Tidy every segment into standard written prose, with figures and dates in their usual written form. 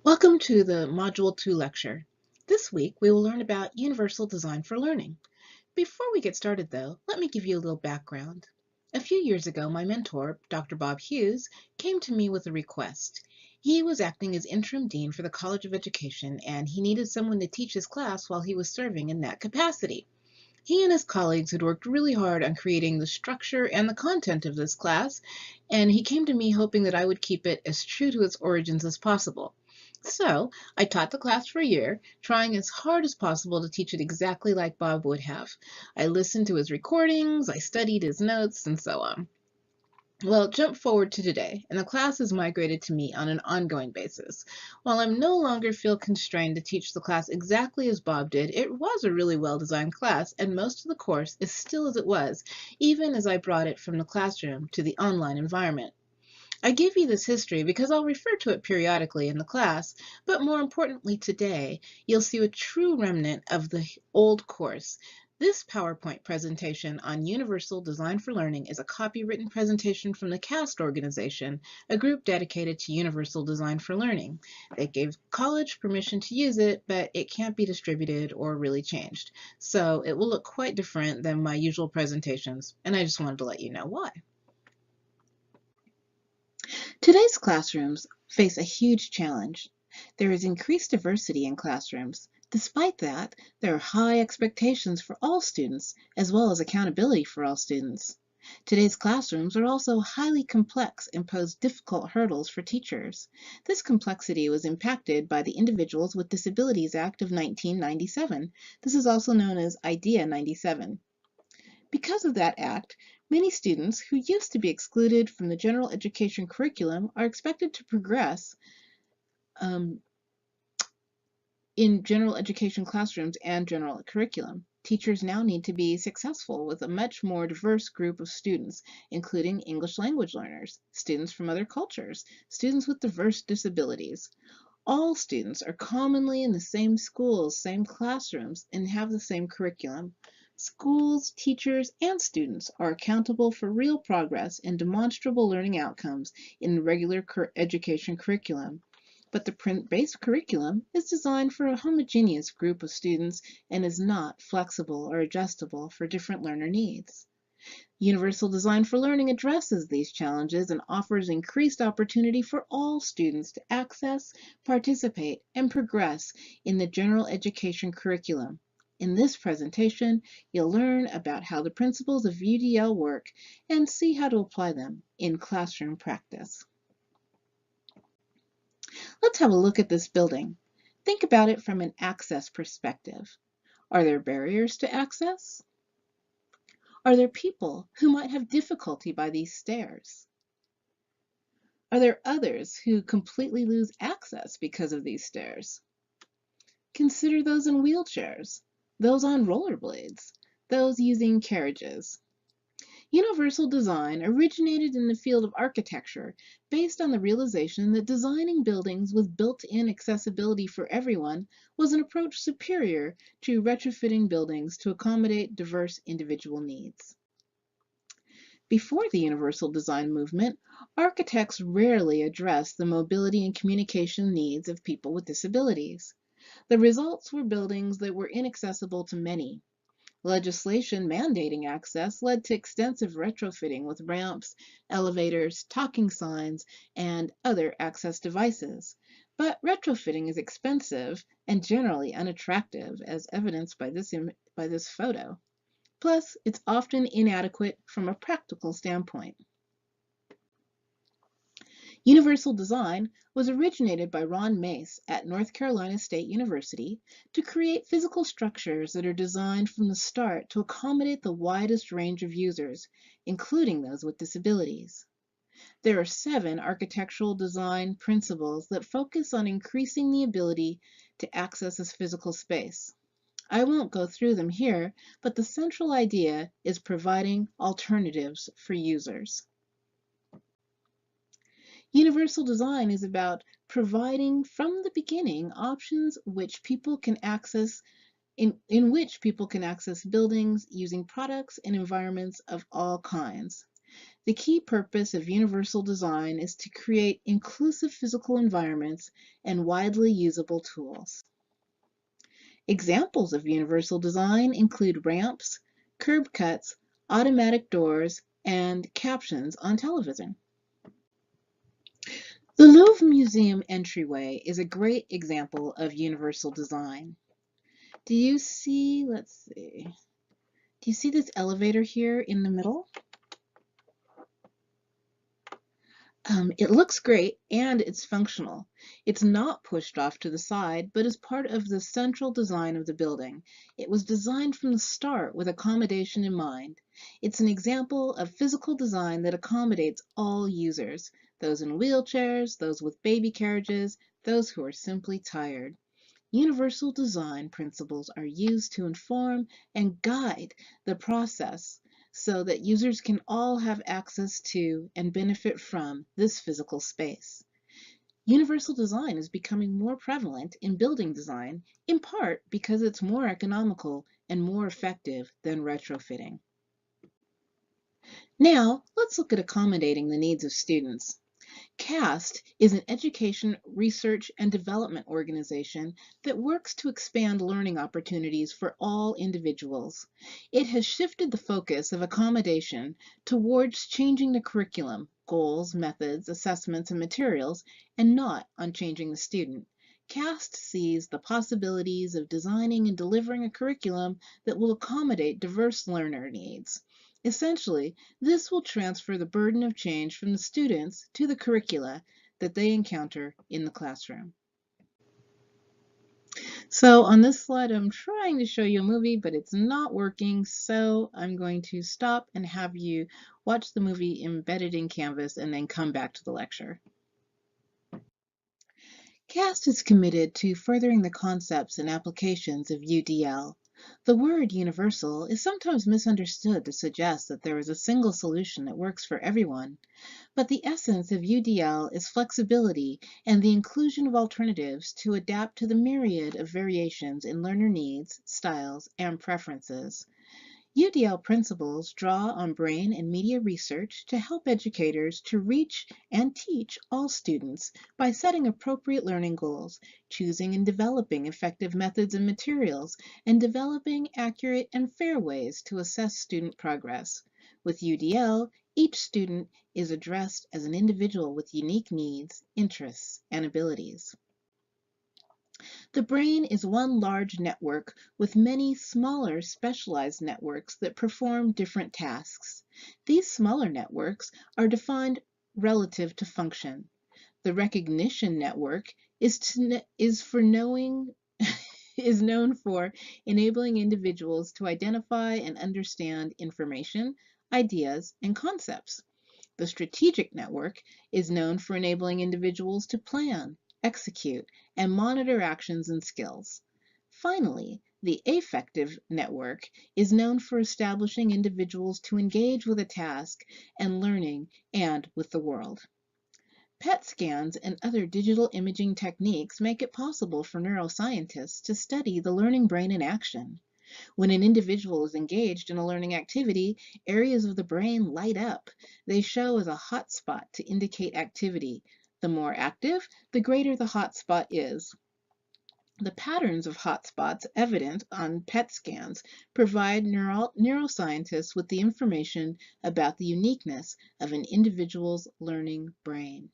Welcome to the Module 2 lecture. This week we will learn about universal design for learning. Before we get started though, let me give you a little background. A few years ago, my mentor, Dr. Bob Hughes, came to me with a request. He was acting as interim dean for the College of Education and he needed someone to teach his class while he was serving in that capacity. He and his colleagues had worked really hard on creating the structure and the content of this class, and he came to me hoping that I would keep it as true to its origins as possible. So I taught the class for a year, trying as hard as possible to teach it exactly like Bob would have. I listened to his recordings, I studied his notes, and so on. Well, jump forward to today, and the class has migrated to me on an ongoing basis. While I no longer feel constrained to teach the class exactly as Bob did, it was a really well-designed class, and most of the course is still as it was, even as I brought it from the classroom to the online environment. I give you this history because I'll refer to it periodically in the class, but more importantly today, you'll see a true remnant of the old course. This PowerPoint presentation on Universal Design for Learning is a copywritten presentation from the CAST organization, a group dedicated to Universal Design for Learning. They gave college permission to use it, but it can't be distributed or really changed. So it will look quite different than my usual presentations, and I just wanted to let you know why. Today's classrooms face a huge challenge. There is increased diversity in classrooms. Despite that, there are high expectations for all students, as well as accountability for all students. Today's classrooms are also highly complex and pose difficult hurdles for teachers. This complexity was impacted by the Individuals with Disabilities Act of 1997. This is also known as IDEA 97. Because of that act, many students who used to be excluded from the general education curriculum are expected to progress um, in general education classrooms and general curriculum. Teachers now need to be successful with a much more diverse group of students, including English language learners, students from other cultures, students with diverse disabilities. All students are commonly in the same schools, same classrooms, and have the same curriculum. Schools, teachers, and students are accountable for real progress and demonstrable learning outcomes in the regular education curriculum. But the print-based curriculum is designed for a homogeneous group of students and is not flexible or adjustable for different learner needs. Universal Design for Learning addresses these challenges and offers increased opportunity for all students to access, participate, and progress in the general education curriculum. In this presentation, you'll learn about how the principles of UDL work and see how to apply them in classroom practice. Let's have a look at this building. Think about it from an access perspective. Are there barriers to access? Are there people who might have difficulty by these stairs? Are there others who completely lose access because of these stairs? Consider those in wheelchairs, those on rollerblades, those using carriages. Universal design originated in the field of architecture based on the realization that designing buildings with built-in accessibility for everyone was an approach superior to retrofitting buildings to accommodate diverse individual needs. Before the universal design movement, architects rarely addressed the mobility and communication needs of people with disabilities. The results were buildings that were inaccessible to many. Legislation mandating access led to extensive retrofitting with ramps, elevators, talking signs, and other access devices. But retrofitting is expensive and generally unattractive, as evidenced by this photo. Plus, it's often inadequate from a practical standpoint. Universal design was originated by Ron Mace at North Carolina State University to create physical structures that are designed from the start to accommodate the widest range of users, including those with disabilities. There are 7 architectural design principles that focus on increasing the ability to access this physical space. I won't go through them here, but the central idea is providing alternatives for users. Universal design is about providing from the beginning options which people can access in which people can access buildings using products and environments of all kinds. The key purpose of universal design is to create inclusive physical environments and widely usable tools. Examples of universal design include ramps, curb cuts, automatic doors, and captions on television. The Louvre Museum entryway is a great example of universal design. Do you see, do you see this elevator here in the middle? It looks great and it's functional. It's not pushed off to the side, but is part of the central design of the building. It was designed from the start with accommodation in mind. It's an example of physical design that accommodates all users, those in wheelchairs, those with baby carriages, those who are simply tired. Universal design principles are used to inform and guide the process so that users can all have access to and benefit from this physical space. Universal design is becoming more prevalent in building design, in part because it's more economical and more effective than retrofitting. Now, let's look at accommodating the needs of students. CAST is an education, research, and development organization that works to expand learning opportunities for all individuals. It has shifted the focus of accommodation towards changing the curriculum, goals, methods, assessments, and materials, and not on changing the student. CAST sees the possibilities of designing and delivering a curriculum that will accommodate diverse learner needs. Essentially, this will transfer the burden of change from the students to the curricula that they encounter in the classroom. So on this slide, I'm trying to show you a movie, but it's not working, so I'm going to stop and have you watch the movie embedded in Canvas and then come back to the lecture. CAST is committed to furthering the concepts and applications of UDL. The word universal is sometimes misunderstood to suggest that there is a single solution that works for everyone, but the essence of UDL is flexibility and the inclusion of alternatives to adapt to the myriad of variations in learner needs, styles, and preferences. UDL principles draw on brain and media research to help educators to reach and teach all students by setting appropriate learning goals, choosing and developing effective methods and materials, and developing accurate and fair ways to assess student progress. With UDL, each student is addressed as an individual with unique needs, interests, and abilities. The brain is one large network with many smaller specialized networks that perform different tasks. These smaller networks are defined relative to function. The recognition network is known for enabling individuals to identify and understand information, ideas, and concepts. The strategic network is known for enabling individuals to plan, execute, and monitor actions and skills. Finally, the affective network is known for establishing individuals to engage with a task and learning and with the world. PET scans and other digital imaging techniques make it possible for neuroscientists to study the learning brain in action. When an individual is engaged in a learning activity, areas of the brain light up. They show as a hot spot to indicate activity. The more active, the greater the hot spot is. The patterns of hotspots evident on PET scans provide neuroscientists with the information about the uniqueness of an individual's learning brain.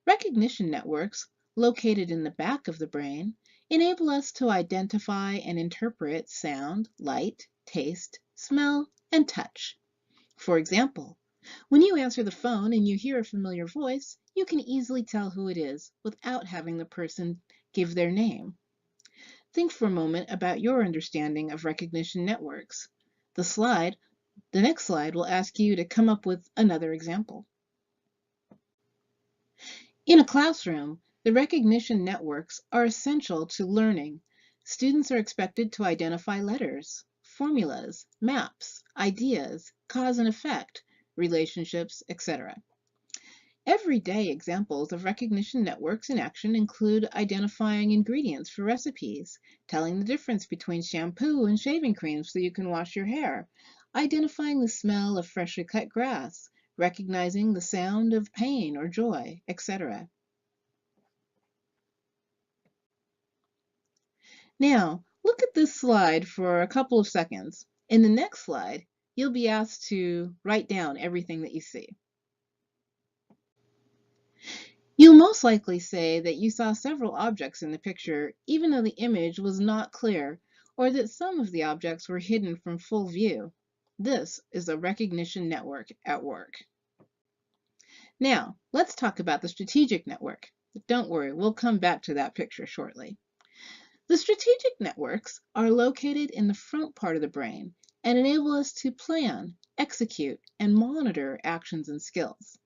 Recognition networks, located in the back of the brain, enable us to identify and interpret sound, light, taste, smell, and touch. For example, when you answer the phone and you hear a familiar voice, you can easily tell who it is without having the person give their name. Think for a moment about your understanding of recognition networks. The next slide will ask you to come up with another example. In a classroom, the recognition networks are essential to learning. Students are expected to identify letters, formulas, maps, ideas, cause and effect, relationships, etc. Everyday examples of recognition networks in action include identifying ingredients for recipes, telling the difference between shampoo and shaving cream so you can wash your hair, identifying the smell of freshly cut grass, recognizing the sound of pain or joy, etc. Now, look at this slide for a couple of seconds. In the next slide, you'll be asked to write down everything that you see. You'll most likely say that you saw several objects in the picture, even though the image was not clear, or that some of the objects were hidden from full view. This is a recognition network at work. Now, let's talk about the strategic network. Don't worry, we'll come back to that picture shortly. The strategic networks are located in the front part of the brain and enable us to plan, execute, and monitor actions and skills.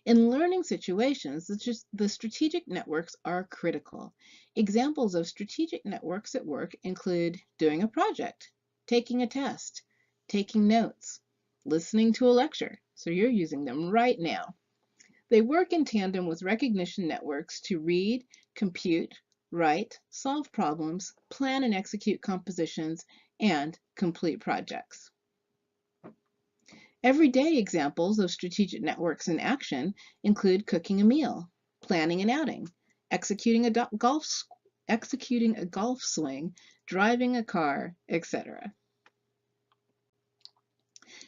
In learning situations, the strategic networks are critical. Examples of strategic networks at work include doing a project, taking a test, taking notes, listening to a lecture. So you're using them right now. They work in tandem with recognition networks to read, compute, write, solve problems, plan and execute compositions, and complete projects. Everyday examples of strategic networks in action include cooking a meal, planning an outing, executing a golf swing, driving a car, etc.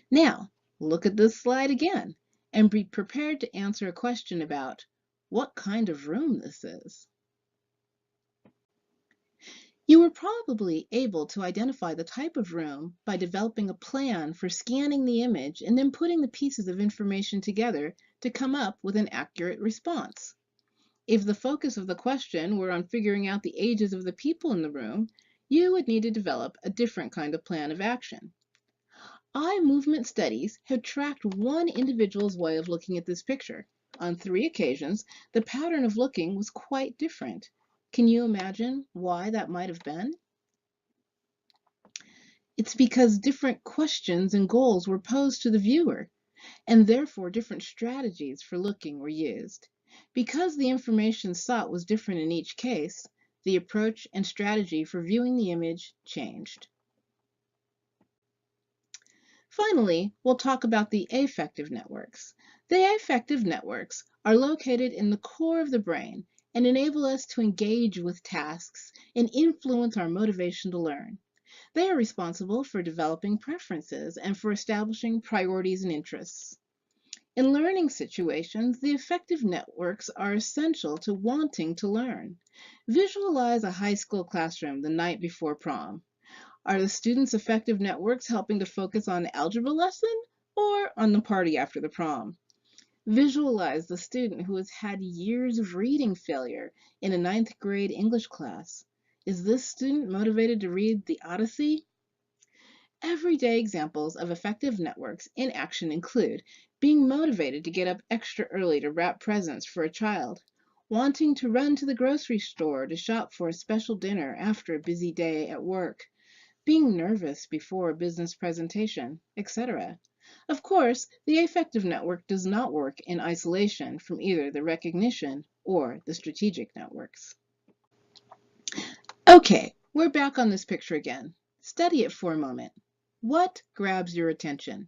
Now, look at this slide again and be prepared to answer a question about what kind of room this is. You were probably able to identify the type of room by developing a plan for scanning the image and then putting the pieces of information together to come up with an accurate response. If the focus of the question were on figuring out the ages of the people in the room, you would need to develop a different kind of plan of action. Eye movement studies have tracked one individual's way of looking at this picture. On 3 occasions, the pattern of looking was quite different. Can you imagine why that might have been? It's because different questions and goals were posed to the viewer, and therefore different strategies for looking were used. Because the information sought was different in each case, the approach and strategy for viewing the image changed. Finally, we'll talk about the affective networks. The affective networks are located in the core of the brain and enable us to engage with tasks and influence our motivation to learn. They are responsible for developing preferences and for establishing priorities and interests. In learning situations, the affective networks are essential to wanting to learn. Visualize a high school classroom the night before prom. Are the students' affective networks helping to focus on the algebra lesson or on the party after the prom? Visualize the student who has had years of reading failure in a 9th grade English class. Is this student motivated to read the Odyssey? Everyday examples of affective networks in action include being motivated to get up extra early to wrap presents for a child, wanting to run to the grocery store to shop for a special dinner after a busy day at work, being nervous before a business presentation, etc. Of course, the affective network does not work in isolation from either the recognition or the strategic networks. Okay, we're back on this picture again. Study it for a moment. What grabs your attention?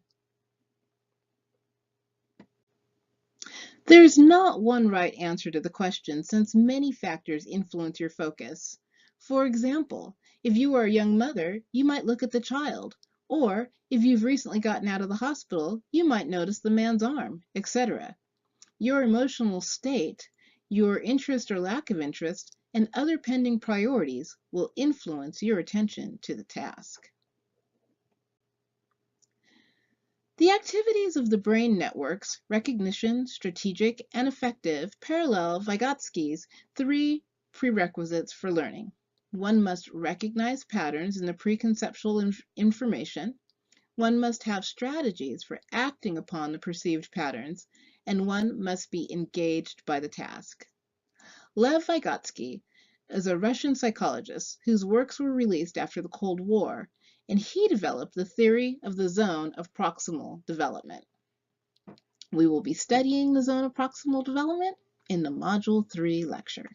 There's not one right answer to the question since many factors influence your focus. For example, if you are a young mother, you might look at the child, or if you've recently gotten out of the hospital, you might notice the man's arm, etc. Your emotional state, your interest or lack of interest, and other pending priorities will influence your attention to the task. The activities of the brain networks, recognition, strategic, and affective, parallel Vygotsky's 3 prerequisites for learning. One must recognize patterns in the preconceptual information, one must have strategies for acting upon the perceived patterns, and one must be engaged by the task. Lev Vygotsky is a Russian psychologist whose works were released after the Cold War, and he developed the theory of the zone of proximal development. We will be studying the zone of proximal development in the Module 3 lecture.